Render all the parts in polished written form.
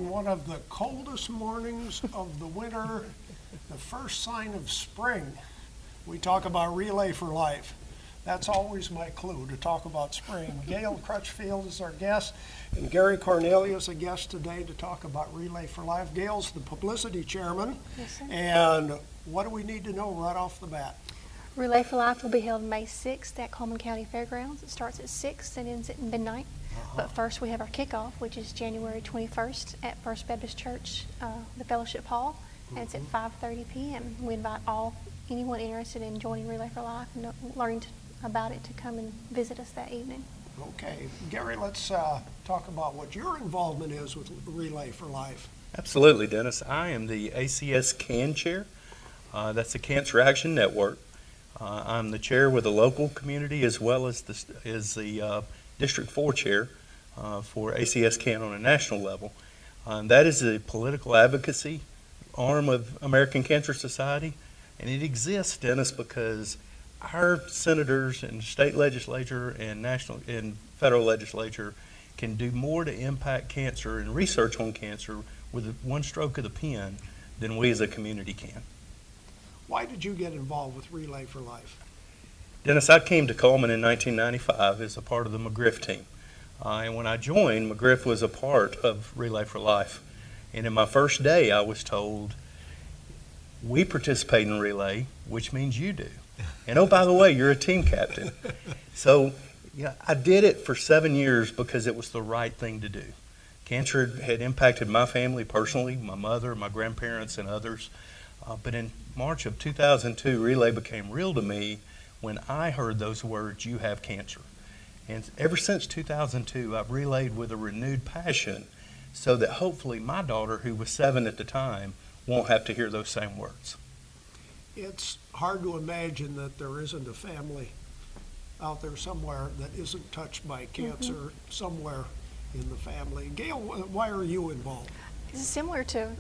on one of the coldest mornings of the winter, the first sign of spring, we talk about Relay for Life. That's always my clue, to talk about spring. Gail Crutchfield is our guest, and Gary Cornelius a guest today to talk about Relay for Life. Gail's the publicity chairman. Yes, sir. And what do we need to know right off the bat? Relay for Life will be held May 6th at Cullman County Fairgrounds. It starts at 6 and ends at midnight. But first we have our kickoff, which is January 21st at First Baptist Church, the Fellowship Hall, and it's at 5:30 p.m. We invite anyone interested in joining Relay for Life and learning about it to come and visit us that evening. Okay, Gary, let's talk about what your involvement is with Relay for Life. Absolutely, Dennis. I am the ACS CAN chair. That's the Cancer Action Network. I'm the chair with the local community as well as the District 4 chair for ACS CAN on a national level. That is the political advocacy arm of American Cancer Society, and it exists, Dennis, because our senators and state legislature and national and federal legislature can do more to impact cancer and research on cancer with one stroke of the pen than we as a community can. Why did you get involved with Relay for Life? Dennis, I came to Cullman in 1995 as a part of the McGriff team. And when I joined, McGriff was a part of Relay for Life. And in my first day, I was told, we participate in Relay, which means you do. And oh, by the way, you're a team captain. So I did it for 7 years because it was the right thing to do. Cancer had impacted my family personally, my mother, my grandparents, and others. But in March of 2002, Relay became real to me when I heard those words, "You have cancer." And ever since 2002, I've relayed with a renewed passion so that hopefully my daughter, who was 7 at the time, won't have to hear those same words. It's hard to imagine that there isn't a family out there somewhere that isn't touched by cancer somewhere in the family. Gail, why are you involved? This is similar to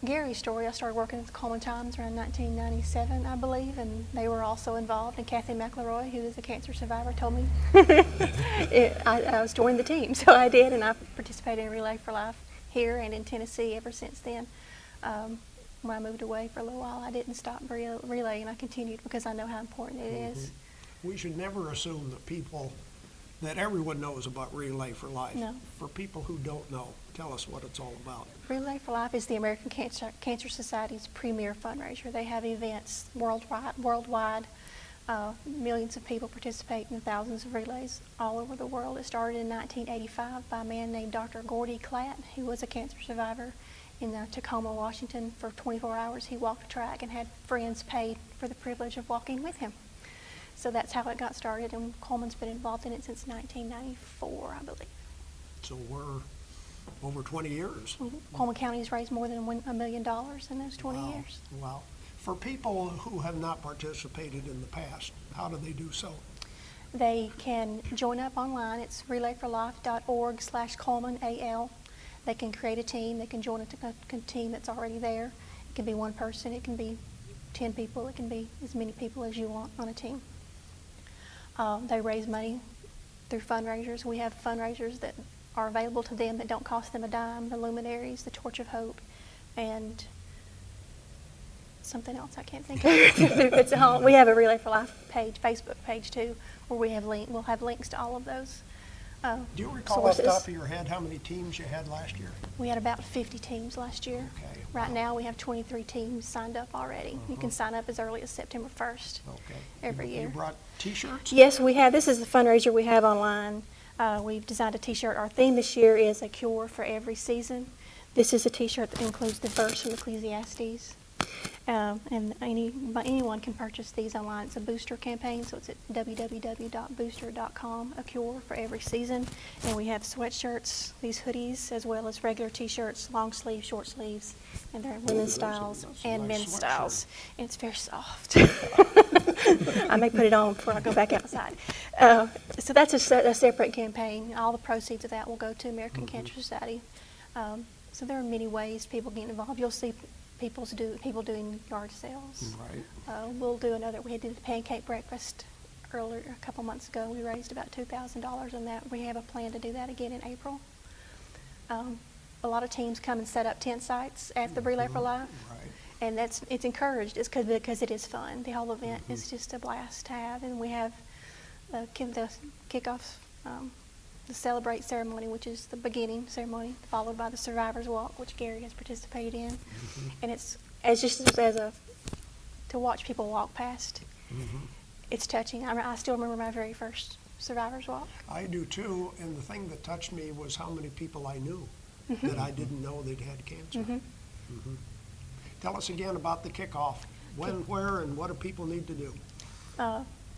Gary's story. I started working at the Cullman Times around 1997, I believe, and they were also involved. And Kathy McElroy, who is a cancer survivor, told me I was joining the team, so I did, and I participated in Relay for Life here and in Tennessee ever since then. When I moved away for a little while, I didn't stop Relay, and I continued because I know how important it is. We should never assume that everyone knows about Relay for Life. No. For people who don't know, tell us what it's all about. Relay for Life is the American Cancer Society's premier fundraiser. They have events worldwide. Millions of people participate in thousands of relays all over the world. It started in 1985 by a man named Dr. Gordy Klatt, who was a cancer survivor in Tacoma, Washington. For 24 hours he walked a track and had friends paid for the privilege of walking with him. So that's how it got started, and Cullman's been involved in it since 1994, I believe. So we're over 20 years. Cullman County has raised more than $1 million in those 20 years. Wow. For people who have not participated in the past, how do they do so? They can join up online. It's relayforlife.org/CullmanAL. They can create a team. They can join a team that's already there. It can be one person. It can be 10 people. It can be as many people as you want on a team. They raise money through fundraisers. We have fundraisers that are available to them that don't cost them a dime, the Luminaries, the Torch of Hope, and something else I can't think of. It's all, we have a Relay for Life page, Facebook page too, where we'll have links to all of those Do you recall off the top of your head how many teams you had last year? We had about 50 teams last year. Okay. Right now we have 23 teams signed up already. You can sign up as early as September 1st every year. You brought T-shirts? Yes, we have. This is the fundraiser we have online. We've designed a T-shirt. Our theme this year is A Cure for Every Season. This is a T-shirt that includes the verse from Ecclesiastes. And anyone can purchase these online. It's a booster campaign, so it's at www.booster.com, A Cure for Every Season. And we have sweatshirts, these hoodies, as well as regular T-shirts, long sleeves, short sleeves, and they're women's styles and men's styles. And it's very soft. I may put it on before I go back outside. So that's a separate campaign. All the proceeds of that will go to American Cancer Society. So there are many ways people get involved. You'll see people doing yard sales. Right. We'll do another. We did a pancake breakfast earlier, a couple months ago. We raised about $2,000 on that. We have a plan to do that again in April. a lot of teams come and set up tent sites at the Relay for Life. Right. And it's encouraged. It's because it is fun. The whole event is just a blast to have. And we have the kickoff, the celebrate ceremony, which is the beginning ceremony, followed by the survivors walk, which Gary has participated in. And it's just to watch people walk past. It's touching. I still remember my very first survivors walk. I do too, and the thing that touched me was how many people I knew that I didn't know they'd had cancer. Tell us again about the kickoff. When, where, and what do people need to do?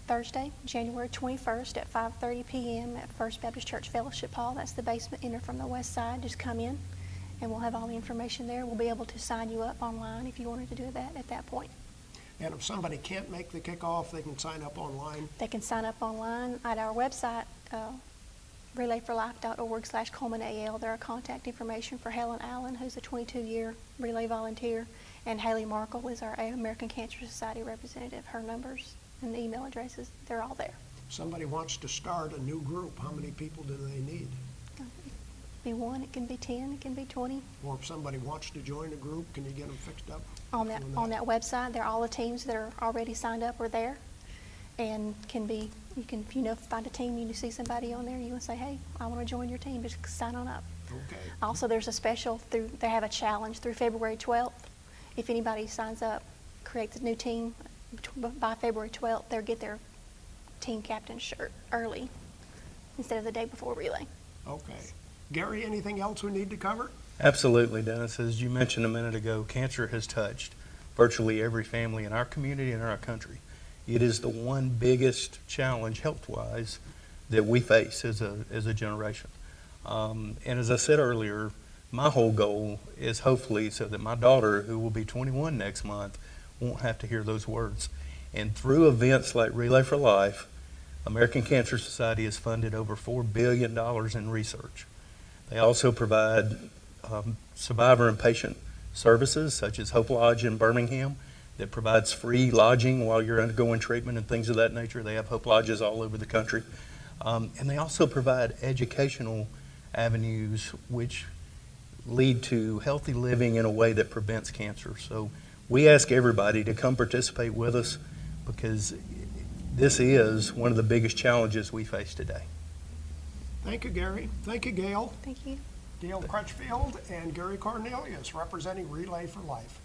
Thursday, January 21st at 5:30 p.m. at First Baptist Church Fellowship Hall. That's the basement. Enter from the west side. Just come in, and we'll have all the information there. We'll be able to sign you up online if you wanted to do that at that point. And if somebody can't make the kickoff, they can sign up online. They can sign up online at our website, relayforlife.org/CullmanAL. There are contact information for Helen Allen, who's a 22-year relay volunteer, and Haley Markle is our American Cancer Society representative. Her numbers and email addresses, they're all there. If somebody wants to start a new group, how many people do they need? It can be 1, it can be 10, it can be 20. Or if somebody wants to join a group, can you get them fixed up? On that website, there are all the teams that are already signed up are there, and you can find a team, you see somebody on there, you can say, hey, I want to join your team, just sign on up. Okay. Also, there's a special they have a challenge through February 12th. If anybody signs up, creates a new team by February 12th, they'll get their team captain shirt early instead of the day before relay. Okay. Gary, anything else we need to cover? Absolutely, Dennis. As you mentioned a minute ago, cancer has touched virtually every family in our community and in our country. It is the one biggest challenge health-wise that we face as a generation. And as I said earlier, my whole goal is hopefully so that my daughter, who will be 21 next month, won't have to hear those words. And through events like Relay for Life, American Cancer Society has funded over $4 billion in research. They also provide survivor and patient services, such as Hope Lodge in Birmingham, that provides free lodging while you're undergoing treatment and things of that nature. They have Hope Lodges all over the country. And they also provide educational avenues which lead to healthy living in a way that prevents cancer. So we ask everybody to come participate with us because this is one of the biggest challenges we face today. Thank you, Gary. Thank you, Gail. Thank you. Gail Crutchfield and Gary Cornelius representing Relay for Life.